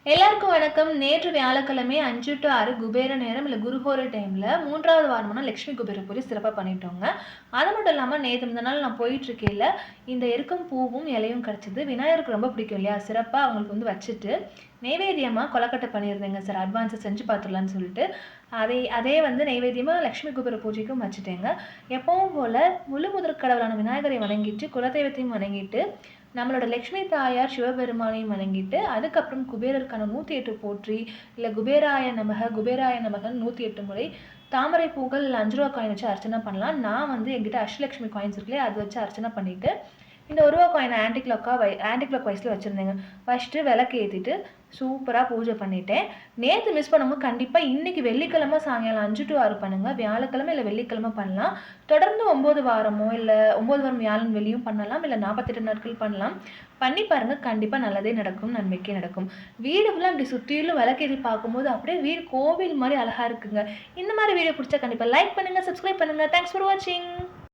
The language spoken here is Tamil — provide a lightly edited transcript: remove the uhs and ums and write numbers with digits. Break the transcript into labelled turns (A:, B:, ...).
A: எல்லாருக்கும் வணக்கம். நேற்று வியாழக்கிழமை 5 to 6 குபேர நேரம் இல்ல குருஹோரை டைம்ல 3வது வாரமான லட்சுமி குபேர பூஜை சிறப்பா பண்ணிட்டோங்க. அது மட்டும் இல்லாம நேத்து முந்தா நாள் நான் போயிட்டுருக்கையில, இந்த எருக்கம் பூவும், இலையும் கிடைச்சது. விநாயகருக்கு ரொம்ப பிடிக்கும் இல்லையா? சிறப்பா அவங்களுக்கு வச்சுட்டு, நெய்வேத்தியமா கொழுக்கட்டை பண்ணியிருந்தேங்க சார். அட்வான்ஸா செஞ்சு பார்த்துடலான்னு சொல்லிட்டு. அதே நெய்வேத்தியமா லட்சுமி குபேர பூஜைக்கும் வச்சுட்டேங்க. எப்பவும் போல முழு முதற் கடவுளான விநாயகரை வணங்கிட்டு, குலதெய்வத்தையும் வணங்கிட்டு, நம்மளோட லட்சுமி தாயார் சிவபெருமானையும் வணங்கிட்டு, அதுக்கப்புறம் குபேரருக்கான 108 போற்றி, இல்ல குபேராய நமகன்னு 108 முறை தாமரை பூக்கள் இல்ல ரூ. 5 காயின் வச்சு அர்ச்சனை பண்ணலாம். நான் என்கிட்ட அஷ்டலட்சுமி காயின்ஸ் இருக்குல்லையா, அது வச்சு அர்ச்சனை பண்ணிட்டு, இந்த ரூ. 1 காயினை ஆன்டி கிளாக் வைஸ்ல வச்சிருந்தேங்க. வச்சுட்டு விளக்கு ஏத்திட்டு சூப்பரா பூஜை பண்ணிட்டேன். நேத்து மிஸ் பண்ணும்போது கண்டிப்பா இன்னைக்கு வெள்ளிக்கிழமை சாயங்காலம் 5 to 6 பண்ணுங்க. வியாழக்கிழமை இல்ல வெள்ளிக்கிழமை பண்ணலாம். தொடர்ந்து 9 வாரமோ இல்ல 9 வாரம் வியாழன் வெள்ளியும் பண்ணலாம். இல்ல 48 நாட்கள் பண்ணலாம். பண்ணி பாருங்க. கண்டிப்பா நல்லதே நடக்கும். நன்மைக்கே நடக்கும். வீடு ஃபுல்லா இப்படி சுற்றிலும் விளக்கேத்தி பார்க்கும்போது அப்படியே வீடு கோவில் மாதிரி அழகா இருக்குங்க. இந்த மாதிரி வீடியோ பிடிச்சா கண்டிப்பா லைக் பண்ணுங்க, சப்ஸ்கிரைப் பண்ணுங்க. தேங்க்ஸ் ஃபார் வாட்சிங்.